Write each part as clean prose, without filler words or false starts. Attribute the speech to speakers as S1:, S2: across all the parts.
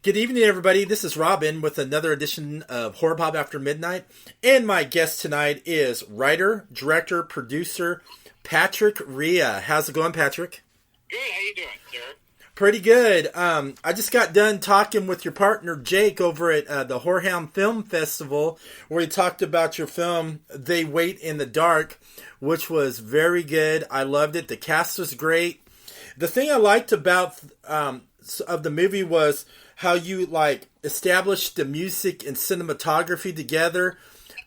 S1: Good evening, everybody. This is Robin with another edition of Horror Pop After Midnight. And my guest tonight is writer, director, producer, Patrick Rhea. How's it going, Patrick?
S2: Good. How you doing, sir?
S1: Pretty good. I just got done talking with your partner, Jake, over at the Whorehound Film Festival, where he talked about your film, They Wait in the Dark, which was very good. I loved it. The cast was great. The thing I liked about of the movie was how you established the music and cinematography together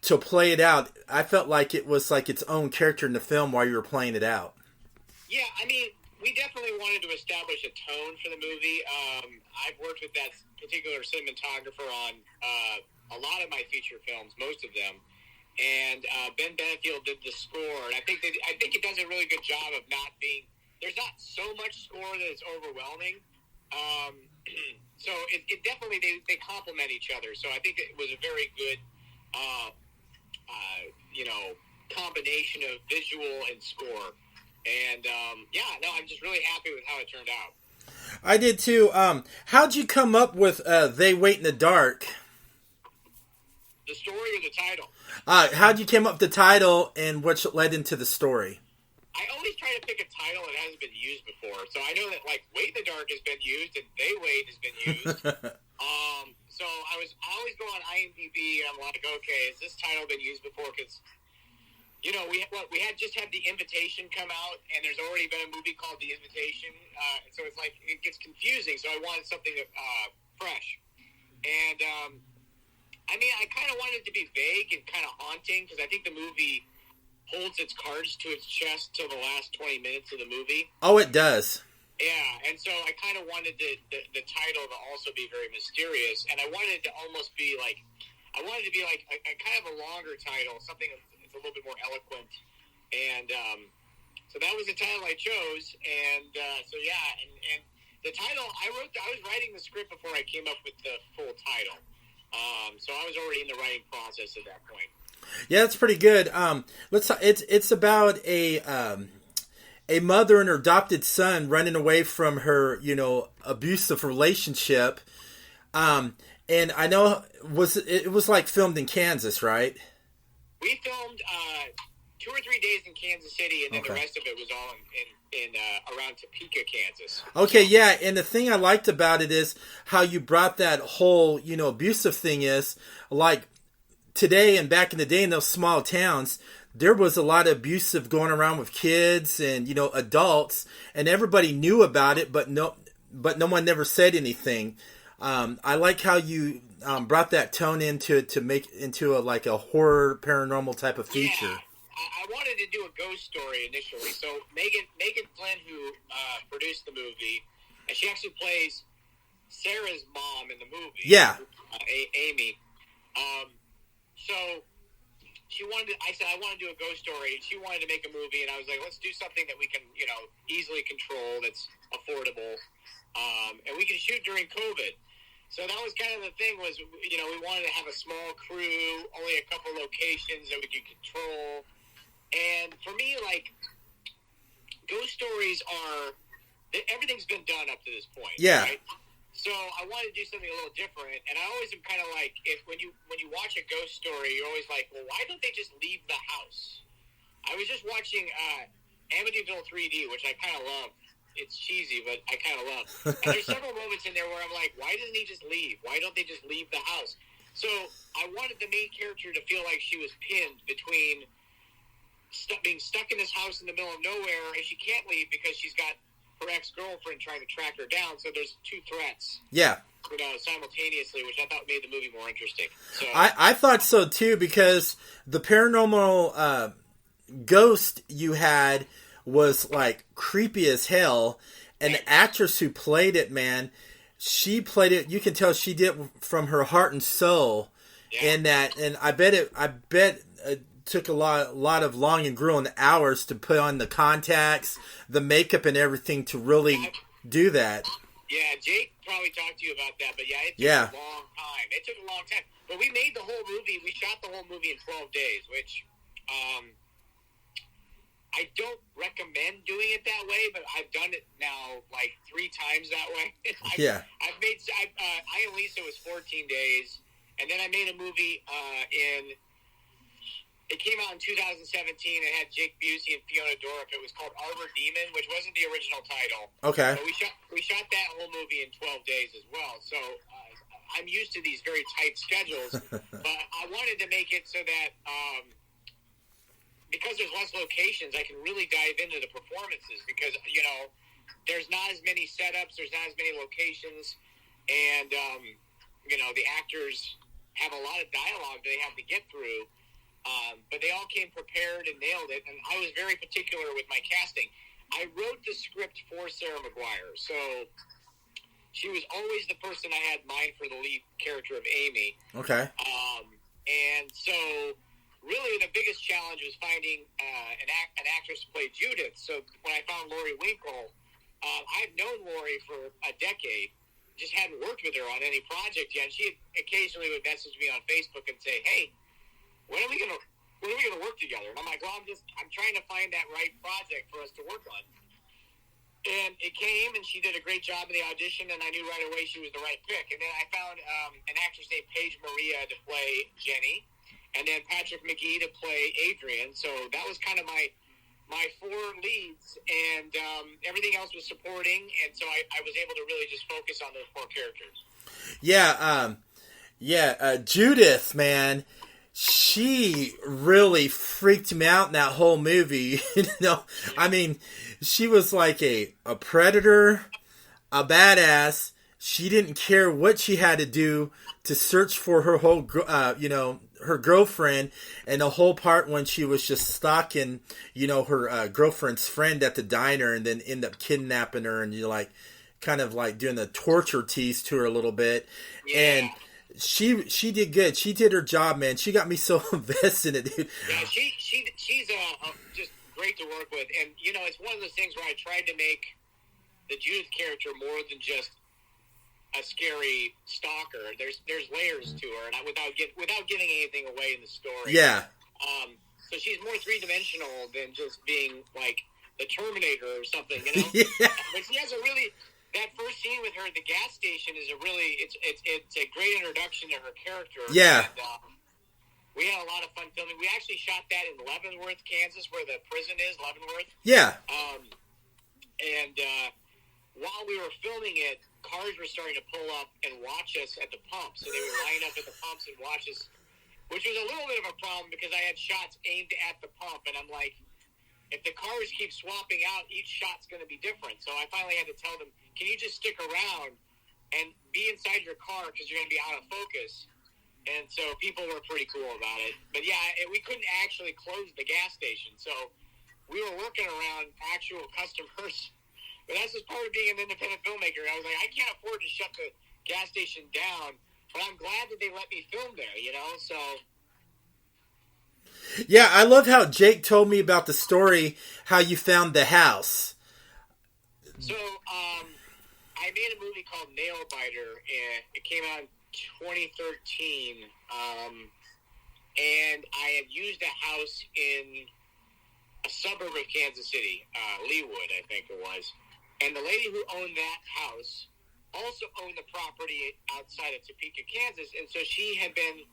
S1: to play it out. I felt like it was like its own character in the film while you were playing it out.
S2: Yeah, I mean, we definitely wanted to establish a tone for the movie. I've worked with that particular cinematographer on a lot of my feature films, most of them, and Ben Benefield did the score. And I think it does a really good job of not being. There's not so much score that it's overwhelming. So it definitely, they complement each other. So I think it was a very good, combination of visual and score. And, I'm just really happy with how it turned out.
S1: I did too. How'd you come up with They Wait in the Dark?
S2: The story or the title?
S1: How'd you come up with the title and what led into the story?
S2: I always try to pick a title that hasn't been used before. So I know that, Wait in the Dark has been used and They Wait has been used. So I always go on IMDb and I'm like, okay, has this title been used before? Because, we had just had The Invitation come out, and there's already been a movie called The Invitation. So it's it gets confusing. So I wanted something fresh. And, I kind of wanted it to be vague and kind of haunting because I think the movie holds its cards to its chest till the last 20 minutes of the movie.
S1: Oh, it does.
S2: Yeah, and so I kind of wanted the title to also be very mysterious, and I wanted it to almost be like a kind of a longer title, something that's a little bit more eloquent, and so that was the title I chose, and and the title I was writing the script before I came up with the full title, so I was already in the writing process at that point.
S1: Yeah, that's pretty good. It's about a mother and her adopted son running away from her, abusive relationship. And I know it was filmed in Kansas, right?
S2: We filmed 2 or 3 days in Kansas City, and then the rest of it was all in around Topeka, Kansas.
S1: Okay, yeah, and the thing I liked about it is how you brought that whole, abusive thing is today and back in the day in those small towns, there was a lot of abusive going around with kids and adults, and everybody knew about it, but no one never said anything. I like how you brought that tone into to make into a horror paranormal type of feature.
S2: Yeah. I wanted to do a ghost story initially. So Megan Flynn, who produced the movie, and she actually plays Sarah's mom in the movie.
S1: Yeah,
S2: Amy. So I said, I want to do a ghost story, and she wanted to make a movie, and I was like, let's do something that we can, easily control, that's affordable, and we can shoot during COVID. So that was kind of the thing was, we wanted to have a small crew, only a couple locations that we could control. And for me, ghost stories everything's been done up to this point.
S1: Yeah.
S2: Right? So I wanted to do something a little different, and I always am kind of when you watch a ghost story, you're always like, well, why don't they just leave the house? I was just watching Amityville 3D, which I kind of love. It's cheesy, but I kind of love. And there's several moments in there where I'm like, why doesn't he just leave? Why don't they just leave the house? So I wanted the main character to feel like she was pinned between being stuck in this house in the middle of nowhere, and she can't leave because she's got her ex-girlfriend trying to track her down, so there's two threats.
S1: Yeah.
S2: Simultaneously, which I thought made the movie more interesting. So
S1: I thought so too, because the paranormal ghost you had was creepy as hell, and the actress who played it, man, she played it. You can tell she did it from her heart and soul, and I bet it took a lot of long and grueling hours to put on the contacts, the makeup, and everything to really do that.
S2: Yeah, Jake probably talked to you about that, but it took a long time. It took a long time. But we made the whole movie, we shot the whole movie in 12 days, which I don't recommend doing it that way, but I've done it now 3 times that way.
S1: Yeah.
S2: I I and Lisa was 14 Days, and then I made a movie it came out in 2017. It had Jake Busey and Fiona Dorff. It was called Arbor Demon, which wasn't the original title.
S1: Okay.
S2: But we shot that whole movie in 12 days as well. So I'm used to these very tight schedules, but I wanted to make it so that because there's less locations, I can really dive into the performances because, there's not as many setups, there's not as many locations, and, the actors have a lot of dialogue they have to get through. But they all came prepared and nailed it, and I was very particular with my casting. I wrote the script for Sarah Maguire, so she was always the person I had in mind for the lead character of Amy.
S1: Okay.
S2: And so, really, the biggest challenge was finding an actress to play Judith. So when I found Lori Winkle, I've known Lori for a decade, just hadn't worked with her on any project yet. And she occasionally would message me on Facebook and say, "Hey, when are we gonna work together?" And I'm like, "Well, I'm trying to find that right project for us to work on." And it came, and she did a great job in the audition, and I knew right away she was the right pick. And then I found an actress named Paige Maria to play Jenny, and then Patrick McGee to play Adrian. So that was kind of my 4 leads, and everything else was supporting. And so I was able to really just focus on those 4 characters.
S1: Yeah, Judith, man. She really freaked me out in that whole movie. I mean, she was like a predator, a badass. She didn't care what she had to do to search for her whole, her girlfriend, and the whole part when she was just stalking, her girlfriend's friend at the diner, and then end up kidnapping her, and you're like, kind of like doing the torture tease to her a little bit,
S2: Yeah.
S1: and she did good. She did her job, man. She got me so invested in it, dude.
S2: Yeah, she's just great to work with, and it's one of those things where I tried to make the Judith character more than just a scary stalker. There's layers to her, and without giving anything away in the story.
S1: Yeah.
S2: So she's more 3-dimensional than just being like the Terminator or something,
S1: Yeah.
S2: But she has a really. That first scene with her at the gas station is it's a great introduction to her character.
S1: Yeah.
S2: And, we had a lot of fun filming. We actually shot that in Leavenworth, Kansas, where the prison is, Leavenworth.
S1: Yeah.
S2: While we were filming it, cars were starting to pull up and watch us at the pump. So they would line up at the pumps and watch us, which was a little bit of a problem because I had shots aimed at the pump, and I'm like, if the cars keep swapping out, each shot's going to be different. So I finally had to tell them, can you just stick around and be inside your car because you're going to be out of focus? And so people were pretty cool about it. But yeah, we couldn't actually close the gas station. So we were working around actual customers. But that's just part of being an independent filmmaker. I was like, I can't afford to shut the gas station down. But I'm glad that they let me film there, so...
S1: Yeah, I love how Jake told me about the story, how you found the house.
S2: So, I made a movie called Nail Biter, and it came out in 2013, and I had used a house in a suburb of Kansas City, Leawood, I think it was. And the lady who owned that house also owned the property outside of Topeka, Kansas, and so she had been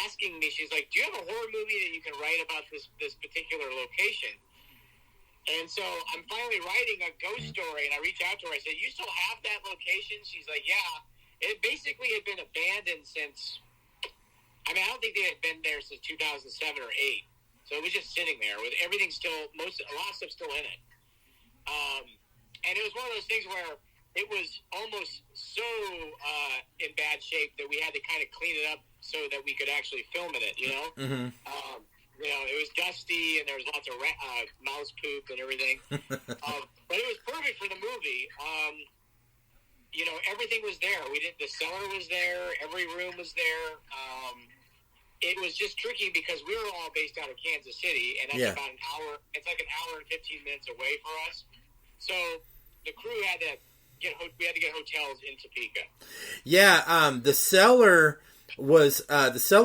S2: asking me, she's like, do you have a horror movie that you can write about this particular location? And so I'm finally writing a ghost story, and I reach out to her. I said, you still have that location? She's like, yeah. It basically had been abandoned since, I don't think they had been there since 2007 or 8. So it was just sitting there with everything still, a lot of stuff still in it. And it was one of those things where it was almost so in bad shape that we had to kind of clean it up so that we could actually film in it,
S1: Mm-hmm.
S2: It was dusty and there was lots of mouse poop and everything. But it was perfect for the movie. Everything was there. The cellar was there. Every room was there. It was just tricky because we were all based out of Kansas City, and that's about an hour. It's like an hour and 15 minutes away for us. So the crew had to get hotels in Topeka. Yeah,
S1: the cellar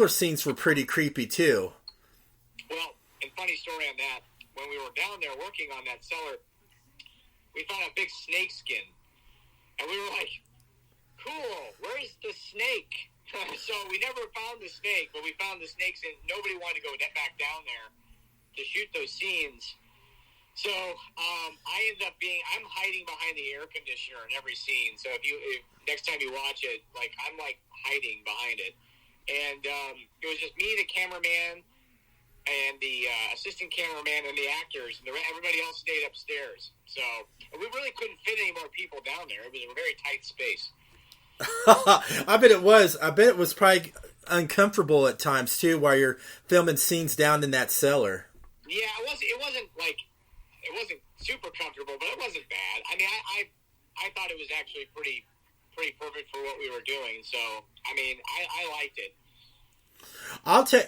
S1: scenes were pretty creepy too.
S2: Well, and funny story on that, when we were down there working on that cellar, we found a big snake skin. And we were like, cool, where's snake. So we never found the snake, but we found the snakes, and nobody wanted to go back down there to shoot those scenes. So I ended up I'm hiding behind the air conditioner in every scene. So if next time you watch it, like I'm like hiding behind it, and it was just me, the cameraman, and the assistant cameraman, and the actors, and everybody else stayed upstairs. So we really couldn't fit any more people down there. It was a very tight space.
S1: I bet it was. I bet it was probably uncomfortable at times too, while you're filming scenes down in that cellar.
S2: Yeah, it wasn't super comfortable, but it wasn't bad. I mean, I thought it was actually pretty perfect for what we were doing. So, I mean, I liked it.
S1: I'll tell,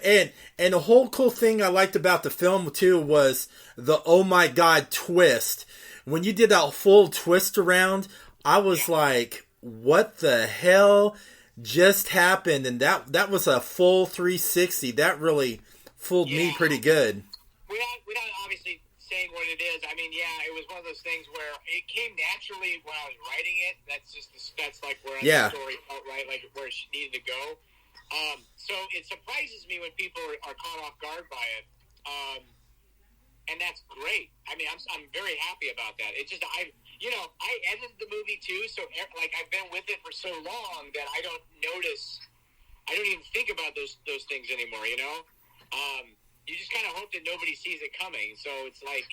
S1: and the whole cool thing I liked about the film too was the oh my god twist. When you did that full twist around, I was like, what the hell just happened? And that was a full 360. That really fooled me pretty good.
S2: Without obviously saying what it is, I mean, it was one of those things where it came naturally when I was writing it. That's like where the story felt right, like where it needed to go. So it surprises me when people are caught off guard by it, and that's great. I mean, I'm very happy about that. It's just I edited the movie too, so like I've been with it for so long that I don't even think about those things anymore. You know. You just kind of hope that nobody sees it coming. So it's like,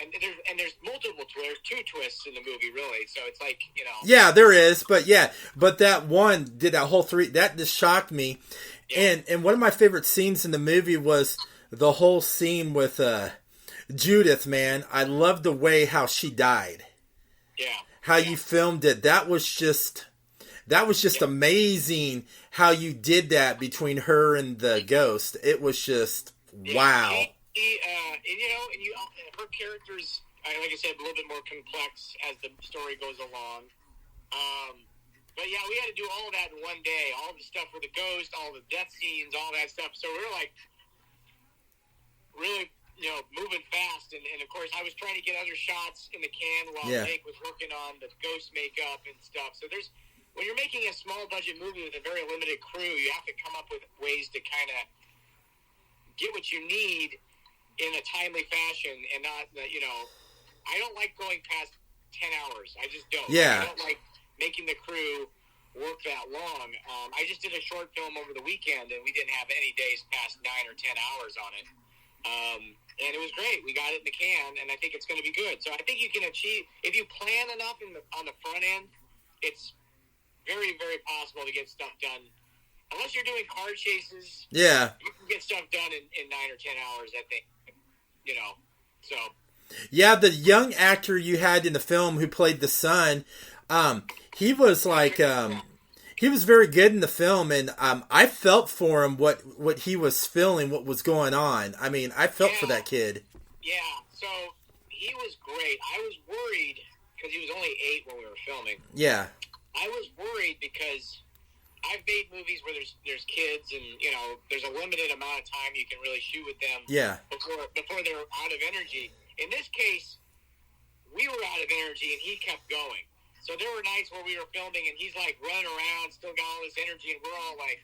S2: and there's multiple twists, 2 twists in the movie, really. So it's like, you know.
S1: Yeah, there is, but that one did that whole 3. That just shocked me. Yeah. And one of my favorite scenes in the movie was the whole scene with Judith. Man, I love the way how she died.
S2: Yeah.
S1: How you filmed it. That was just amazing how you did that between her and the ghost. It was just wow.
S2: Her character's, like I said, a little bit more complex as the story goes along. But yeah, we had to do all of that in one day. All the stuff with the ghost, all the death scenes, all that stuff. So we were like really, moving fast. And of course, I was trying to get other shots in the can while Jake was working on the ghost makeup and stuff. So when you're making a small budget movie with a very limited crew, you have to come up with ways to kind of get what you need in a timely fashion, and not, I don't like going past 10 hours. I just don't.
S1: Yeah.
S2: I don't like making the crew work that long. I just did a short film over the weekend, and we didn't have any days past 9 or 10 hours on it. And it was great. We got it in the can, and I think it's going to be good. So I think you can achieve, if you plan enough on the front end, it's very, very possible to get stuff done. Unless you're doing car chases, you can get stuff done in 9 or 10 hours, I think. So.
S1: Yeah, the young actor you had in the film who played the son, he was like, he was very good in the film, and I felt for him what he was feeling, what was going on. I mean, I felt for that kid.
S2: Yeah, so he was great. I was worried, because he was only 8 when we were filming.
S1: Yeah.
S2: I was worried because I've made movies where there's kids, and there's a limited amount of time you can really shoot with them.
S1: Yeah.
S2: Before they're out of energy. In this case, we were out of energy, and he kept going. So there were nights where we were filming, and he's like running around, still got all this energy, and we're all like,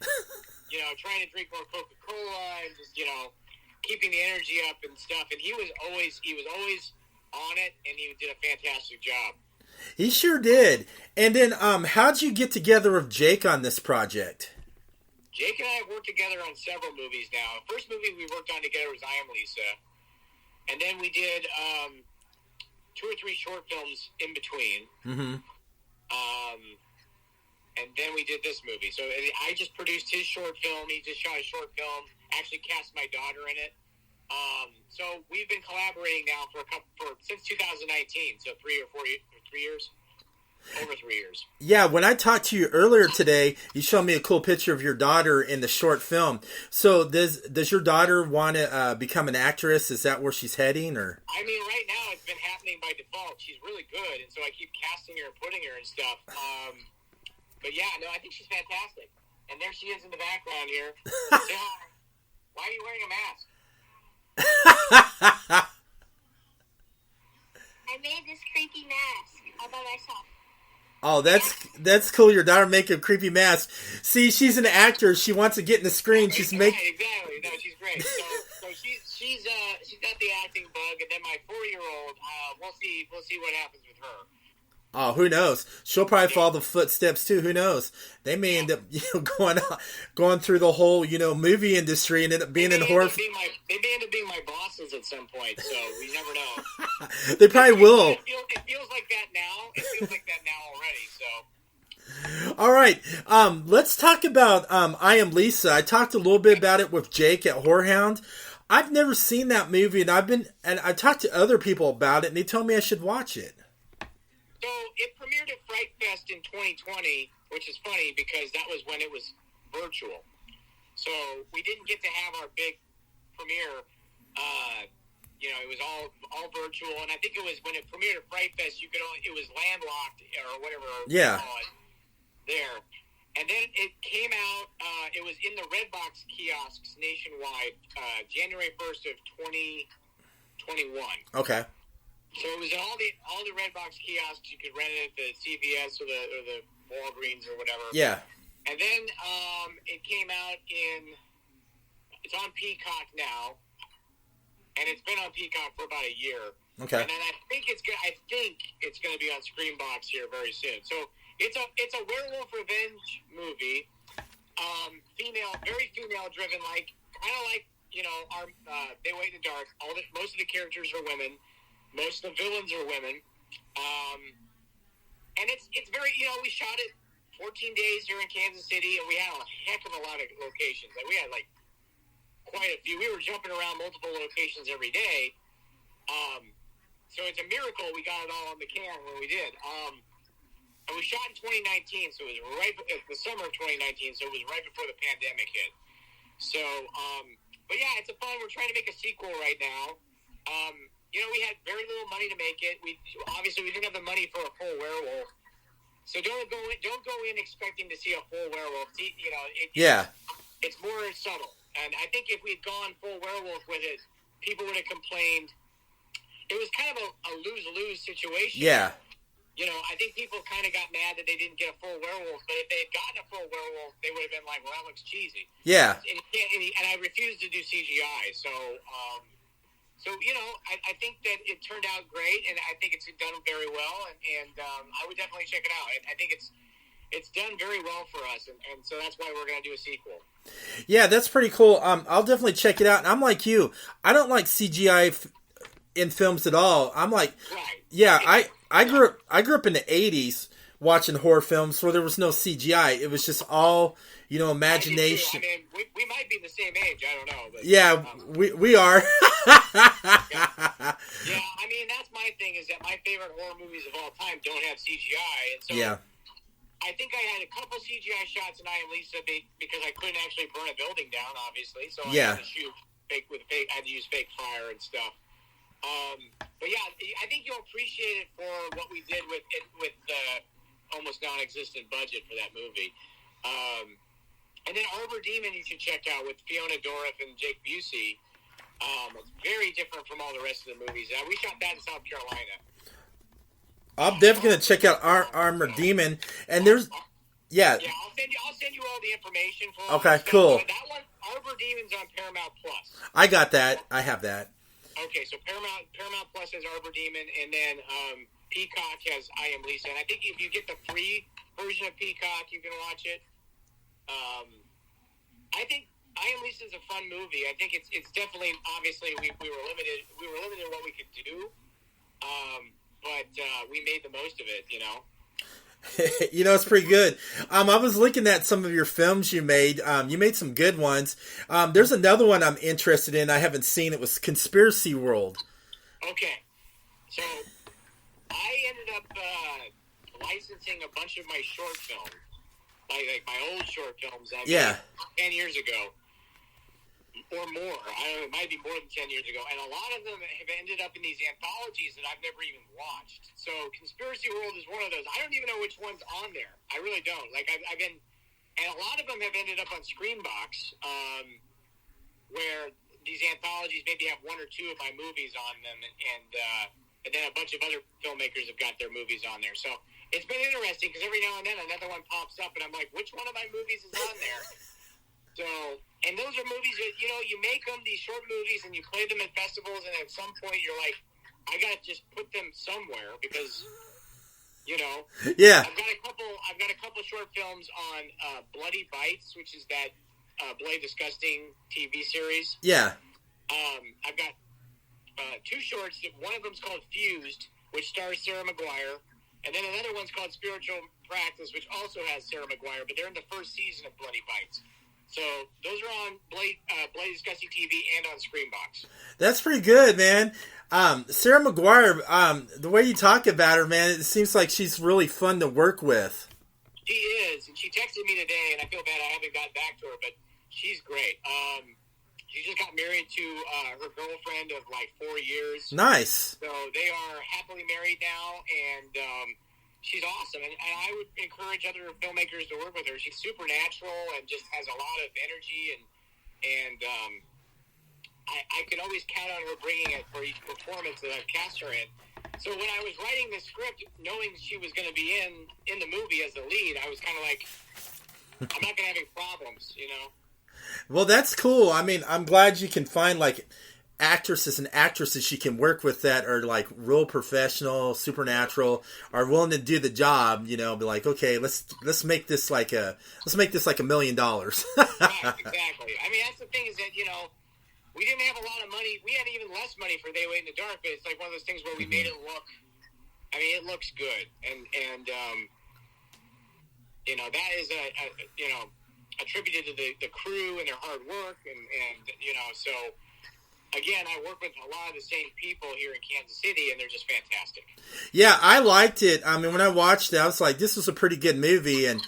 S2: trying to drink more Coca-Cola and just keeping the energy up and stuff. And he was always on it, and he did a fantastic job.
S1: He sure did. And then, how'd you get together with Jake on this project?
S2: Jake and I have worked together on several movies now. The first movie we worked on together was I Am Lisa. And then we did 2 or 3 short films in between. Mm-hmm. And then we did this movie. So I just produced his short film. He just shot a short film. Actually cast my daughter in it. So we've been collaborating now since 2019. So 3 years. Over 3 years.
S1: Yeah, when I talked to you earlier today, you showed me a cool picture of your daughter in the short film. So does your daughter want to become an actress? Is that where she's heading, or?
S2: I mean, right now it's been happening by default. She's really good, and so I keep casting her and putting her and stuff. But yeah, no, I think she's fantastic. And there she is in the background here. Say hi. Why are you wearing a mask?
S3: I made this creepy mask all by myself.
S1: Oh, that's cool. Your daughter make a creepy mask. See, she's an actor. She wants to get in the screen. She's
S2: exactly. No, she's great. So she's got the acting bug, and then my 4-year-old, we'll see what happens with her.
S1: Oh, who knows? She'll probably follow the footsteps too. Who knows? They may end up, going through the whole, movie industry and end up being in horror.
S2: They may end up being my bosses at some point, so we never know.
S1: They probably will.
S2: It feels like that now. It feels like that now already. So.
S1: All right, let's talk about I Am Lisa. I talked a little bit about it with Jake at Whorehound. I've never seen that movie, and I talked to other people about it, and they told me I should watch it.
S2: So it premiered at Fright Fest in 2020, which is funny because that was when it was virtual. So we didn't get to have our big premiere. It was all virtual, and I think it was when it premiered at Fright Fest. It was landlocked or whatever.
S1: Yeah.
S2: There, and then it came out. It was in the Redbox kiosks nationwide, January 1st of 2021.
S1: Okay.
S2: So it was in all the Redbox kiosks. You could rent it at the CVS or the Walgreens or whatever.
S1: Yeah.
S2: And then it came out it's on Peacock now, and it's been on Peacock for about a year.
S1: Okay.
S2: And then I think it's going to be on Screambox here very soon. So it's a werewolf revenge movie. Very female driven, kind of like They Wait in the Dark. Most of the characters are women. Most of the villains are women. And it's very, we shot it 14 days here in Kansas City, and we had a heck of a lot of locations. We had quite a few. We were jumping around multiple locations every day. So it's a miracle we got it all on the can when we did. And we shot in 2019, so it was the summer of 2019, so it was right before the pandemic hit. So, but yeah, it's we're trying to make a sequel right now. We had very little money to make it. We didn't have the money for a full werewolf. So don't go in expecting to see a full werewolf. It's more subtle. And I think if we'd gone full werewolf with it, people would have complained. It was kind of a lose-lose situation.
S1: Yeah.
S2: I think people kind of got mad that they didn't get a full werewolf, but if they had gotten a full werewolf, they would have been like, well, that looks cheesy.
S1: Yeah.
S2: And I refuse to do CGI. So, I think that it turned out great, and I think it's done very well, and I would definitely check it out. I think it's done very well for us, and so that's why we're going to do a sequel.
S1: Yeah, that's pretty cool. I'll definitely check it out. And I'm like you. I don't like CGI in films at all. I'm like,
S2: right.
S1: Yeah, I grew up in the 80s watching horror films where there was no CGI. It was just all, imagination.
S2: I mean, we might be the same age. I don't know. But,
S1: yeah, we are.
S2: Yeah, I mean, that's my thing is that my favorite horror movies of all time don't have CGI. And so
S1: yeah.
S2: I think I had a couple CGI shots in I Am Lisa because I couldn't actually burn a building down, obviously. So I had to shoot I had to use fake fire and stuff. But yeah, I think you'll appreciate it for what we did with the almost non-existent budget for that movie. And then Arbor Demon you should check out with Fiona Dourif and Jake Busey. It's very different from all the rest of the movies. We shot that in South Carolina. I'm
S1: definitely gonna check out Arbor Demon. And there's
S2: Yeah, I'll send you all the information for it.
S1: Okay, cool.
S2: That one, Arbor Demon's on Paramount Plus.
S1: I got that. I have that.
S2: Okay, so Paramount Plus has Arbor Demon, and then Peacock has I Am Lisa. And I think if you get the free version of Peacock, you can watch it. I think I Am Lisa is a fun movie. I think it's definitely, obviously we were limited in what we could do, but we made the most of it.
S1: It's pretty good. I was looking at some of your films you made. You made some good ones. There's another one I'm interested in. I haven't seen. It was Conspiracy World.
S2: Okay. So I ended up licensing a bunch of my short films, like my old short films that I made 10 years ago or more. I don't know, it might be more than 10 years ago. And a lot of them have ended up in these anthologies that I've never even watched. So Conspiracy World is one of those. I don't even know which one's on there. I really don't. I've been, and a lot of them have ended up on Screambox, where these anthologies maybe have one or two of my movies on them, and then a bunch of other filmmakers have got their movies on there. So it's been interesting because every now and then another one pops up, and I'm like, which one of my movies is on there? So, and those are movies that, you know, you make them, these short movies, and you play them at festivals, and at some point you're like, I gotta just put them somewhere because, you know,
S1: Yeah.
S2: I've got a couple short films on Bloody Bites, which is that Bloody Disgusting TV series.
S1: Yeah.
S2: I've got two shorts. One of them's called Fused, which stars Sarah McGuire, and then another one's called Spiritual Practice, which also has Sarah McGuire, but they're in the first season of Bloody Bites. So those are on Bloody Disgusting TV and on Screenbox.
S1: That's pretty good, man. Sarah McGuire, the way you talk about her, man, it seems like she's really fun to work with.
S2: She is, and she texted me today, and I feel bad I haven't gotten back to her, but she's great. She just got married to her girlfriend of like 4 years.
S1: Nice.
S2: So they are happily married now, and she's awesome. And I would encourage other filmmakers to work with her. She's supernatural and just has a lot of energy, and I can always count on her bringing it for each performance that I've cast her in. So when I was writing the script, knowing she was going to be in the movie as the lead, I was kind of like, I'm not going to have any problems, you know?
S1: Well, that's cool. I mean, I'm glad you can find like actresses you can work with that are like real professional, supernatural, are willing to do the job. You know, be like, okay, let's make this like $1 million.
S2: Right, exactly. I mean, that's the thing is that, you know, we didn't have a lot of money. We had even less money for They Wait in the Dark, but it's like one of those things where we made it look. I mean, it looks good, and you know, that is you know, attributed to the crew and their hard work, and you know, so again, I work with a lot of the same people here in Kansas City, and they're just fantastic.
S1: Yeah, I liked it. I mean, when I watched it, I was like, this was a pretty good movie, and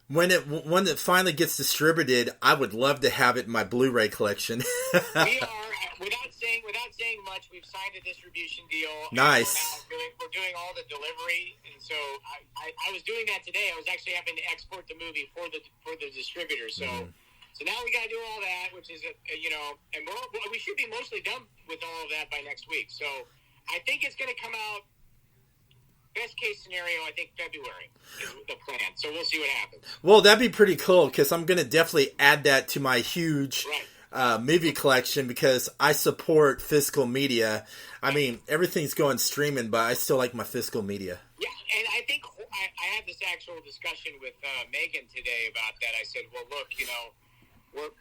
S1: when it finally gets distributed, I would love to have it in my Blu-ray collection.
S2: We are, without saying much, we've signed a distribution deal.
S1: Nice.
S2: We're doing all the delivery, and so I was doing that today. I was actually having to export the movie for the distributor. So so now we got to do all that, which is you know, and we should be mostly done with all of that by next week. So I think it's going to come out. Best case scenario, I think February is the plan. So we'll see what happens.
S1: Well, that'd be pretty cool because I'm going to definitely add that to my huge movie collection because I support physical media. I mean, everything's going streaming, but I still like my physical media.
S2: Yeah, and I think I had this actual discussion with Megan today about that. I said, well, look, you know,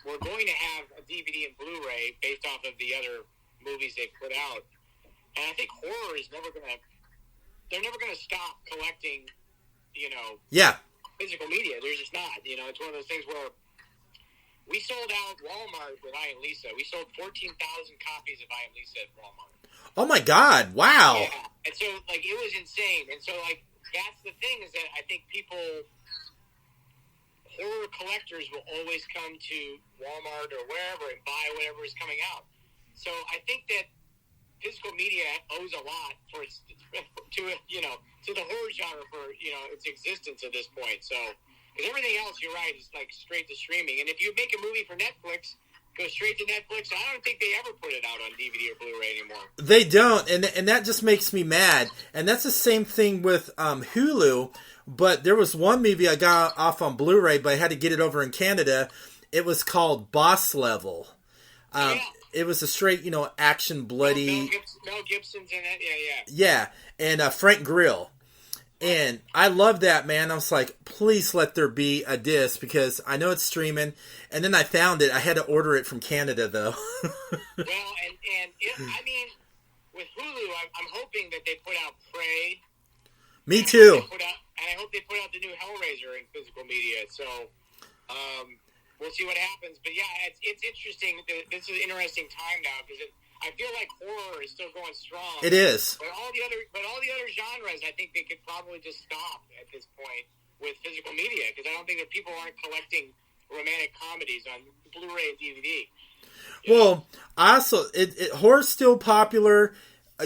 S2: we're going to have a DVD and Blu-ray based off of the other movies they put out. And I think horror is never going to... They're never going to stop collecting, you know, physical media. They're just not. You know, it's one of those things where we sold out Walmart with I Am Lisa. We sold 14,000 copies of I Am Lisa at Walmart.
S1: Oh, my God. Wow.
S2: Yeah. And so, like, it was insane. And so, like, that's the thing is that I think horror collectors will always come to Walmart or wherever and buy whatever is coming out. So I think that physical media owes a lot for its to the horror genre for, you know, its existence at this point. So, because everything else, you're right, is like straight to streaming. And if you make a movie for Netflix, go straight to Netflix. I don't think they ever put it out on DVD or Blu-ray anymore.
S1: They don't, and that just makes me mad. And that's the same thing with Hulu. But there was one movie I got off on Blu-ray, but I had to get it over in Canada. It was called Boss Level. It was a straight, you know, action, bloody...
S2: Mel Gibson's in it, yeah.
S1: Yeah, and Frank Grill. And I love that, man. I was like, please let there be a disc, because I know it's streaming. And then I found it. I had to order it from Canada, though.
S2: Well, I mean, with Hulu, I'm hoping that they put out Prey.
S1: Me too.
S2: And I hope they put out the new Hellraiser in physical media. So, we'll see what happens. But yeah, it's interesting. This is an interesting time now because I feel like horror is still going strong.
S1: It is.
S2: But all the other genres, I think they could probably just stop at this point with physical media because I don't think that people aren't collecting romantic comedies on Blu-ray and DVD.
S1: Well, also, horror's still popular.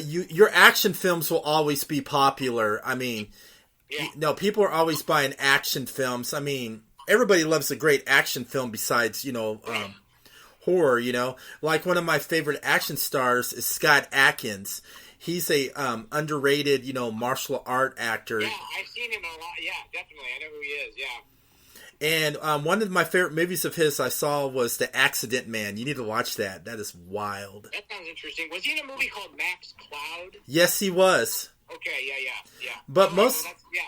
S1: Your action films will always be popular. I mean, people are always buying action films. I mean, everybody loves a great action film besides, horror. Like one of my favorite action stars is Scott Adkins. He's a underrated, martial art actor.
S2: Yeah, I've seen him a lot. Yeah, definitely. I know who he is. Yeah.
S1: And one of my favorite movies of his I saw was The Accident Man. You need to watch that. That is wild.
S2: That sounds interesting. Was he in a movie called Max Cloud?
S1: Yes, he was.
S2: Okay, yeah.
S1: But
S2: Yeah.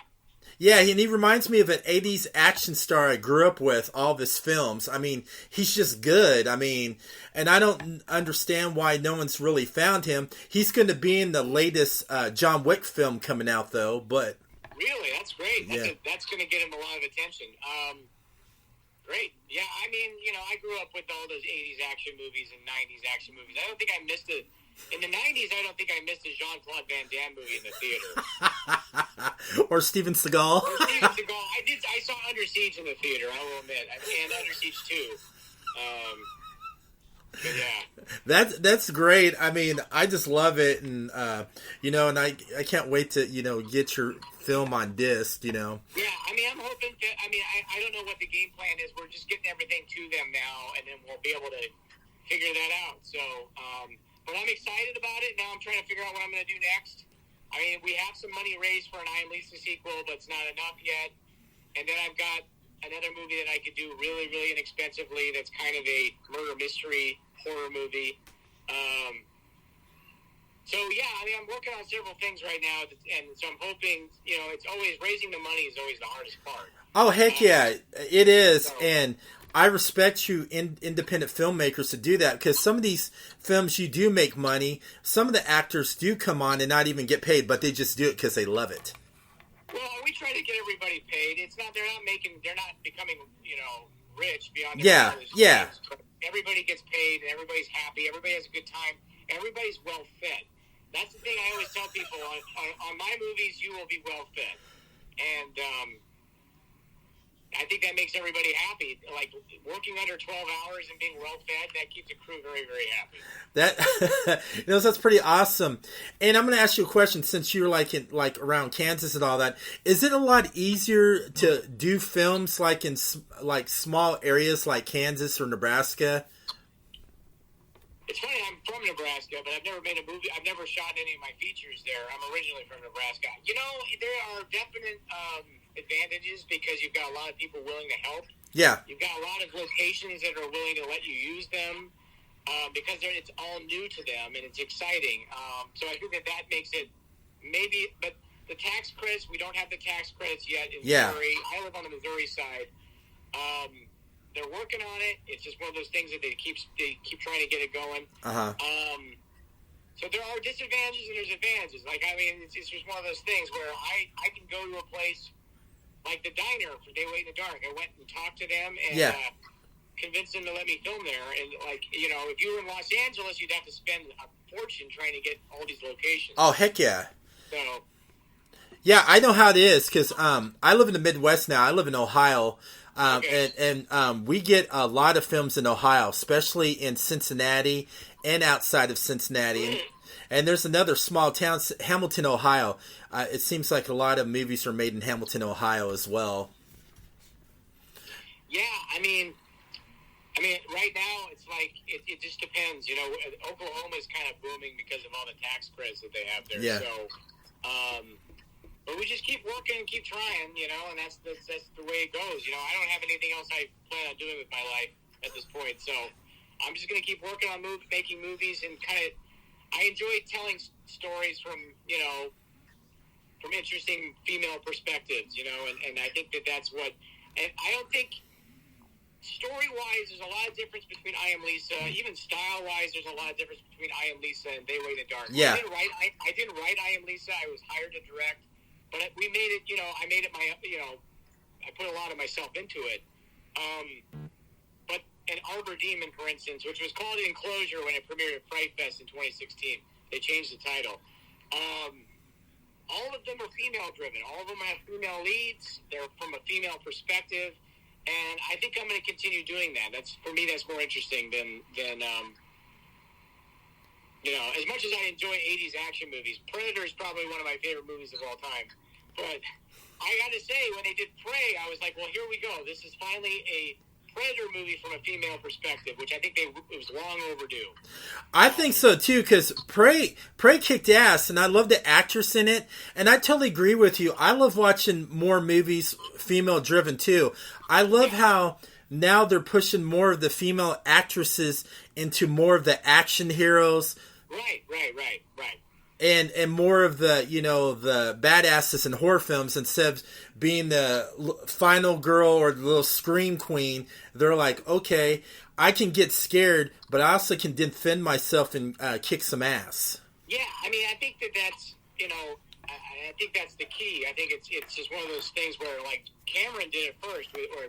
S1: Yeah, and he reminds me of an 80s action star I grew up with, all of his films. I mean, he's just good. I mean, and I don't understand why no one's really found him. He's going to be in the latest John Wick film coming out, though, but...
S2: Really? That's great. That's going to get him a lot of attention. Great. Yeah, I mean, I grew up with all those 80s action movies and 90s action movies. I don't think I missed it. In the 90s, I don't think I missed a Jean-Claude Van Damme movie in the theater.
S1: Or Steven Seagal.
S2: I saw Under Siege in the theater, I will admit. And Under Siege 2. But yeah.
S1: That's great. I mean, I just love it. And, and I can't wait to, get your film on disc,
S2: Yeah, I mean, I'm hoping to, I don't know what the game plan is. We're just getting everything to them now, and then we'll be able to figure that out. So, but I'm excited about it. Now I'm trying to figure out what I'm going to do next. I mean, we have some money raised for an I Am Lisa sequel, but it's not enough yet. And then I've got another movie that I could do really, really inexpensively that's kind of a murder mystery horror movie. So, yeah, I mean, I'm working on several things right now, and so I'm hoping, it's always, raising the money is always the hardest part.
S1: Oh, heck yeah, it is, and I respect you independent filmmakers to do that, because some of these films you do make money, some of the actors do come on and not even get paid, but they just do it because they love it.
S2: Well, we try to get everybody paid. They're not becoming, rich beyond
S1: their
S2: yeah. Everybody gets paid, and everybody's happy, everybody has a good time, everybody's well fed. That's the thing I always tell people, on my movies, you will be well fed. And I think that makes everybody happy. Like, working under 12 hours and being well fed, that keeps the crew very, very happy.
S1: That's pretty awesome. And I'm going to ask you a question, since you're around Kansas and all that. Is it a lot easier to do films in small areas like Kansas or Nebraska?
S2: It's funny, I'm from Nebraska, but I've never made a movie. I've never shot any of my features there. I'm originally from Nebraska. There are definite advantages because you've got a lot of people willing to help.
S1: Yeah.
S2: You've got a lot of locations that are willing to let you use them because it's all new to them and it's exciting. So I think that makes it maybe, but the tax credits, we don't have the tax credits yet in Missouri. I live on the Missouri side. They're working on it. It's just one of those things that they keep trying to get it going.
S1: Uh-huh.
S2: So there are disadvantages and there's advantages. It's just one of those things where I can go to a place like the diner for They Wait in the Dark. I went and talked to them and convinced them to let me film there. And if you were in Los Angeles, you'd have to spend a fortune trying to get all these locations.
S1: Oh, heck yeah.
S2: So.
S1: Yeah, I know how it is because I live in the Midwest now. I live in Ohio. And we get a lot of films in Ohio, especially in Cincinnati and outside of Cincinnati. And there's another small town, Hamilton, Ohio. It seems like a lot of movies are made in Hamilton, Ohio as well.
S2: Yeah, I mean, right now it's like it just depends. Oklahoma is kind of booming because of all the tax credits that they have there.
S1: Yeah.
S2: So, but we just keep working and keep trying, and that's the way it goes. I don't have anything else I plan on doing with my life at this point, so I'm just going to keep working on making movies and I enjoy telling stories from interesting female perspectives, and I think that's what, and I don't think story-wise there's a lot of difference between I Am Lisa, even style-wise there's a lot of difference between I Am Lisa and They Wait in the Dark.
S1: Yeah.
S2: I didn't write I Am Lisa, I was hired to direct. But we made it, I made it I put a lot of myself into it. But an Arbor Demon, for instance, which was called Enclosure when it premiered at Fright Fest in 2016, they changed the title. All of them are female-driven. All of them have female leads. They're from a female perspective. And I think I'm going to continue doing that. For me, that's more interesting than as much as I enjoy 80s action movies, Predator is probably one of my favorite movies of all time. But I got to say, when they did Prey, I was like, well, here we go. This is finally a Predator movie from a female perspective, which I think it was long overdue.
S1: I think so too, because Prey kicked ass, and I love the actress in it. And I totally agree with you. I love watching more movies female driven too. I love how now they're pushing more of the female actresses into more of the action heroes.
S2: Right.
S1: And more of the, the badasses in horror films, instead of being the final girl or the little scream queen. They're like, okay, I can get scared, but I also can defend myself and kick some ass.
S2: Yeah, I mean, I think that's, I think that's the key. I think it's just one of those things where, like, Cameron did it first, or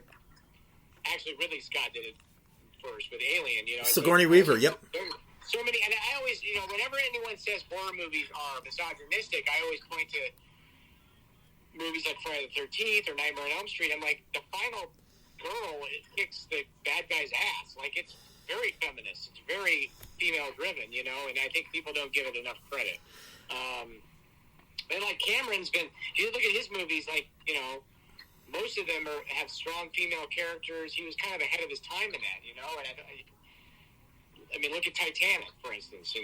S2: actually Ridley Scott did it first with Alien,
S1: Sigourney Weaver, yep.
S2: So many, and I always, whenever anyone says horror movies are misogynistic, I always point to movies like Friday the 13th or Nightmare on Elm Street. I'm like, the final girl, it kicks the bad guy's ass. Like, it's very feminist. It's very female-driven, and I think people don't give it enough credit. And, like, Cameron's been, if you look at his movies, like, most of them have strong female characters. He was kind of ahead of his time in that, and I mean, look at Titanic, for instance,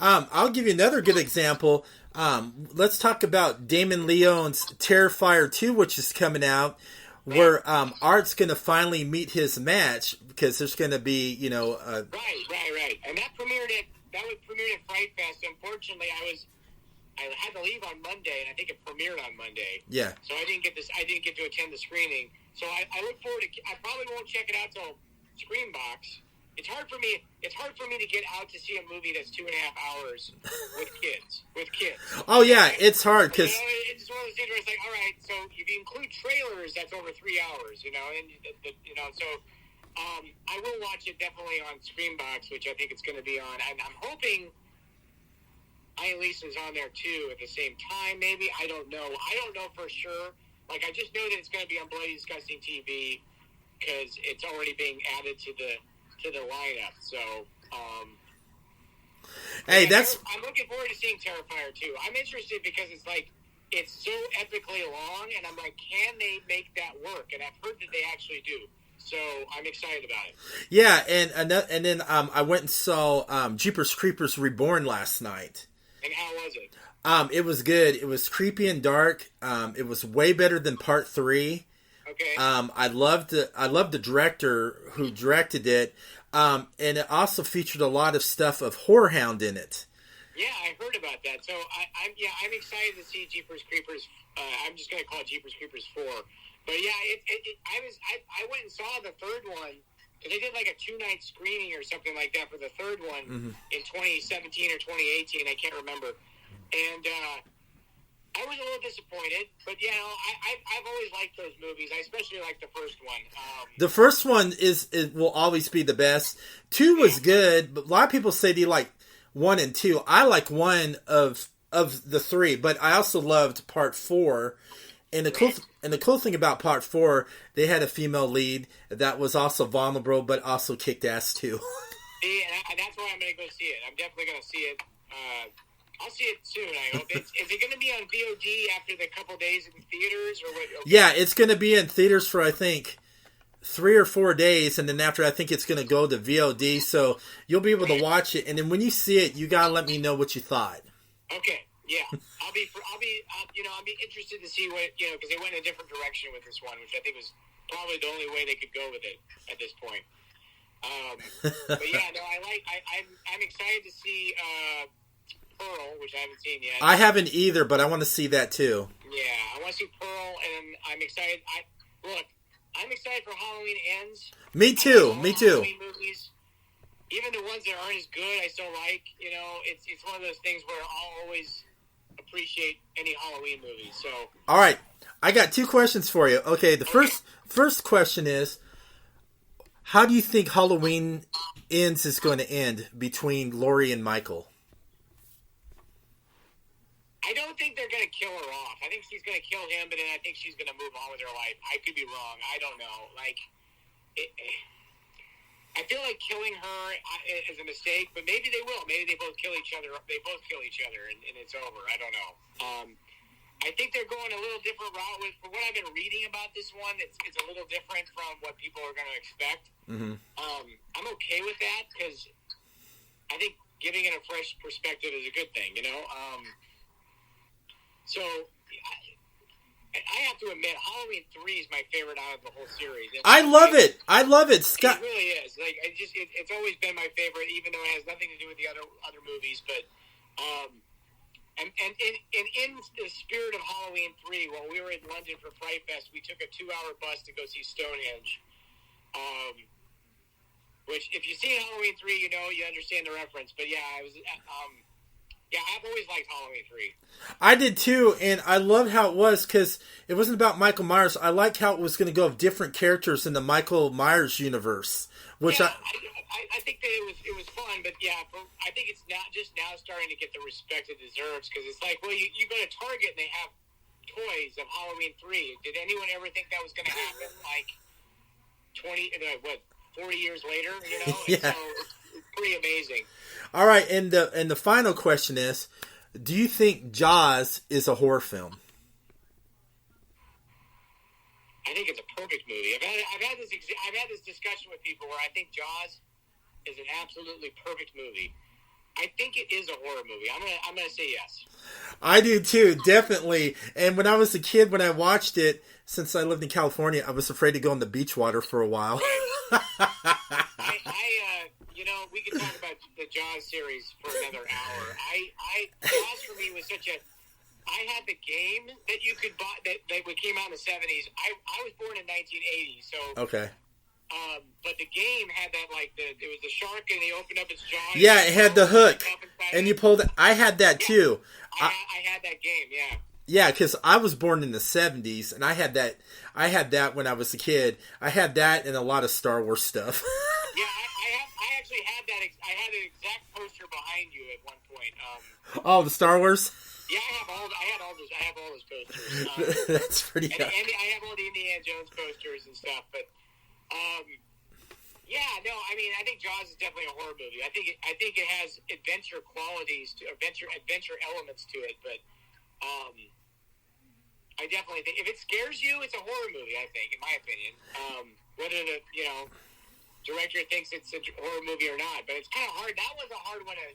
S1: I'll give you another good example. Let's talk about Damon Leone's Terrifier 2, which is coming out, where Art's going to finally meet his match, because there's going to be,
S2: Right. And that premiered at Fright Fest. Unfortunately, I had to leave on Monday, and I think it premiered on Monday.
S1: Yeah.
S2: So I didn't get to attend the screening. So I look forward to. I probably won't check it out till Screambox. It's hard for me to get out to see a movie that's 2.5 hours with kids.
S1: Oh yeah, it's hard because
S2: it's one of those things where it's like, all right, so if you include trailers, that's over 3 hours, and so I will watch it definitely on Screambox, which I think it's going to be on. And I'm hoping Annalise is on there too at the same time. Maybe, I don't know. I don't know for sure. Like, I just know that it's going to be on Bloody Disgusting TV because it's already being added to the lineup. So,
S1: hey,
S2: I'm looking forward to seeing Terrifier 2. I'm interested because it's like, it's so epically long, and I'm like, can they make that work? And I've heard that they actually do. So I'm excited about it.
S1: Yeah, and then I went and saw Jeepers Creepers Reborn last night.
S2: And how was it?
S1: It was good. It was creepy and dark. It was way better than Part 3.
S2: Okay.
S1: I loved the director who directed it, and it also featured a lot of stuff of Horror Hound in it.
S2: Yeah, I heard about that. So I'm excited to see Jeepers Creepers. I'm just going to call it Jeepers Creepers 4. But yeah, I went and saw the third one because they did like a 2-night screening or something like that for the third one in 2017 or 2018. I can't remember. And I was a little disappointed, but I've always liked those movies. I especially like the first one.
S1: The first one will always be the best. 2 was good, but a lot of people say they like 1 and 2. I like 1 of the 3, but I also loved Part 4. And the cool thing about Part 4, they had a female lead that was also vulnerable, but also kicked ass too.
S2: See, and that's why I'm going to go see it. I'm definitely going to see it. I'll see it soon, I hope. Is it going to be on VOD after the couple days in theaters? Or what? Okay.
S1: Yeah, it's going to be in theaters for, I think, 3 or 4 days, and then after, I think it's going to go to VOD, so you'll be able to watch it. And then when you see it, you got to let me know what you thought.
S2: Okay, yeah. I'll be interested to see what, because they went in a different direction with this one, which I think was probably the only way they could go with it at this point. But yeah, no, I'm excited to see Pearl, which I haven't seen yet.
S1: I haven't either, but I want to see that too.
S2: Yeah, I want to see Pearl, and I'm excited. I'm excited for Halloween Ends.
S1: Me too.
S2: Halloween movies, even the ones that aren't as good, I still like. It's one of those things where I'll always appreciate any Halloween movies. So,
S1: all right, I got 2 questions for you. Okay, the first question is, how do you think Halloween Ends is going to end between Laurie and Michael?
S2: I don't think they're going to kill her off. I think she's going to kill him, but then I think she's going to move on with her life. I could be wrong. I don't know. I feel like killing her is a mistake, but maybe they will. Maybe they both kill each other. They both kill each other, and it's over. I don't know. I think they're going a little different route with. For what I've been reading about this one, it's a little different from what people are going to expect.
S1: Mm-hmm.
S2: I'm okay with that because I think giving it a fresh perspective is a good thing, you know. So I have to admit, Halloween 3 is my favorite out of the whole series.
S1: I love it. I love it, Scott.
S2: It really is. Like, it's always been my favorite, even though it has nothing to do with the other movies. But and in the spirit of Halloween 3, while we were in London for Fright Fest, we took a 2-hour bus to go see Stonehenge. Which, if you've seen Halloween 3, you know, you understand the reference. But yeah, I was. Yeah, I've always liked Halloween 3.
S1: I did too, and I loved how it was because it wasn't about Michael Myers. I liked how it was going to go of different characters in the Michael Myers universe. Which
S2: I think that it was fun, but yeah, I think it's not just now starting to get the respect it deserves because it's like, well, you go to Target and they have toys of Halloween 3. Did anyone ever think that was going to happen? Like 40 years later, you know?
S1: Yeah.
S2: So it's pretty amazing.
S1: All right, and the final question is, do you think Jaws is a horror film?
S2: I think it's a perfect movie. I've had this discussion with people where I think Jaws is an absolutely perfect movie. I think it is a horror movie. I'm gonna say yes.
S1: I do too, definitely. And when I was a kid, when I watched it, since I lived in California, I was afraid to go in the beach water for a while.
S2: You know, we could talk about the Jaws series for another hour. Jaws for me was such a. I had the game that you could buy that came out in the 70s. I was born in 1980, so
S1: okay.
S2: But the game had that it was the shark and he opened up its jaws.
S1: Yeah, it had the hook, and you pulled it. I had that too.
S2: I had that game. Yeah.
S1: Yeah, because I was born in the 70s, and I had that. I had that when I was a kid. I had that and a lot of Star Wars stuff.
S2: Yeah, I actually had that. I had an exact poster behind you at one point.
S1: Oh, the Star Wars.
S2: Yeah, I have all those posters.
S1: That's pretty.
S2: And I have all the Indiana Jones posters and stuff. But yeah, no, I mean, I think Jaws is definitely a horror movie. I think it has adventure qualities to adventure elements to it. But I definitely think if it scares you, it's a horror movie. I think, in my opinion, whether the director thinks it's a horror movie or not, but it's kind of hard. That was a hard one to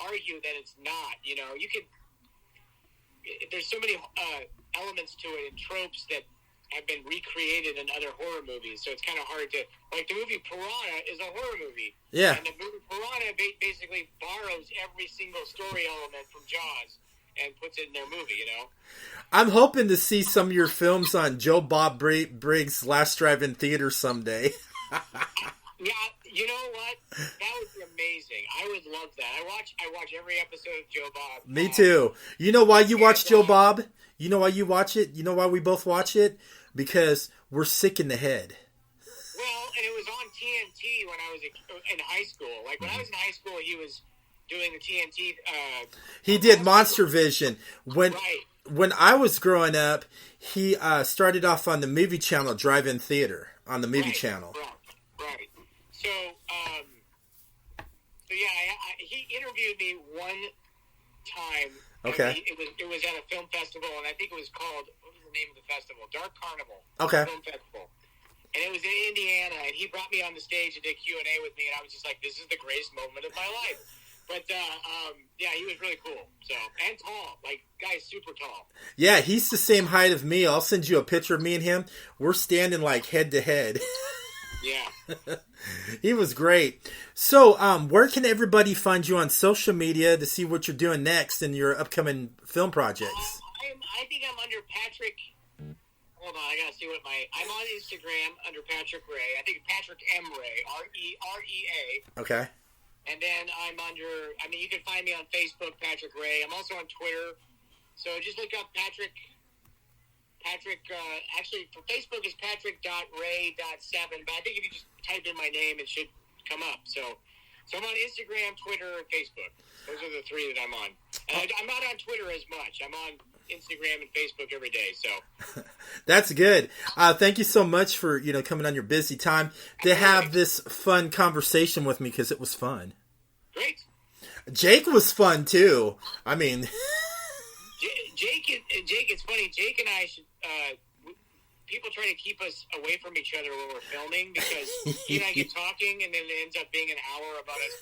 S2: argue that it's not. You know, you could. There's so many elements to it and tropes that have been recreated in other horror movies, so it's kind of hard to like. The movie Piranha is a horror movie.
S1: Yeah.
S2: And the movie Piranha basically borrows every single story element from Jaws and puts it in their movie. You know.
S1: I'm hoping to see some of your films on Joe Bob Briggs' Last Drive-In Theater someday.
S2: Yeah, you know what? That would be amazing. I would love that. I watch every episode of Joe Bob.
S1: Me too. You know why you watch Joe Bob? You know why you watch it? You know why we both watch it? Because we're sick in the head.
S2: Well, and it was on TNT when I was in high school. Like, when I was in high school, he was doing the TNT...
S1: he did Monster Vision.
S2: Right.
S1: When I was growing up, he started off on the movie channel, Drive-In Theater, on the movie channel.
S2: Right. So yeah, he interviewed me one time.
S1: Okay.
S2: It was at a film festival, and I think it was called, what was the name of the festival? Dark Carnival.
S1: Okay.
S2: Film festival. And it was in Indiana, and he brought me on the stage and did Q&A with me, and I was just like, this is the greatest moment of my life. But, yeah, he was really cool. So, and tall. Like, guy's super tall. Yeah,
S1: he's the same height of me. I'll send you a picture of me and him. We're standing, like, head to head.
S2: Yeah.
S1: He was great. So, where can everybody find you on social media to see what you're doing next in your upcoming film projects?
S2: I think I'm under Patrick. Hold on, I gotta see what I'm on Instagram under Patrick Ray. I think Patrick M. Ray, REA.
S1: Okay.
S2: And then I'm under. I mean, you can find me on Facebook, Patrick Ray. I'm also on Twitter. So just look up Patrick. Actually, for Facebook is patrick.ray.7, but I think if you just type in my name, it should come up. So I'm on Instagram, Twitter, and Facebook. Those are the three that I'm on. And I'm not on Twitter as much. I'm on Instagram and Facebook every day. So
S1: that's good. Thank you so much for coming on your busy time to have this fun conversation with me because it was fun.
S2: Great.
S1: Jake was fun too. I mean.
S2: Jake, it's funny. Jake and I should. People try to keep us away from each other when we're filming because he and I get talking, and then it ends up being an hour about us.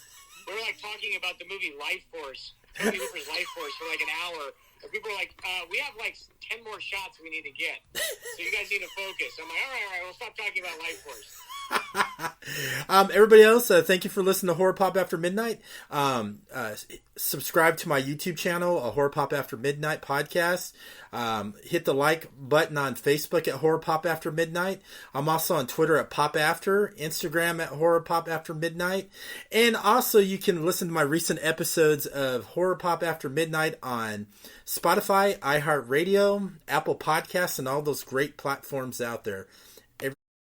S2: We're like talking about the movie Life Force, Tony Hooper's Life Force, for like an hour. And people are like, "We have like 10 more shots we need to get, so you guys need to focus." I'm like, "All right, we'll stop talking about Life Force."
S1: Everybody else, thank you for listening to Horror Pop After Midnight. Subscribe to my YouTube channel, a Horror Pop After Midnight podcast. Hit the like button on Facebook at Horror Pop After Midnight. I'm also on Twitter at Pop After, Instagram at Horror Pop After Midnight, and also you can listen to my recent episodes of Horror Pop After Midnight on Spotify, iHeartRadio, Apple Podcasts, and all those great platforms out there.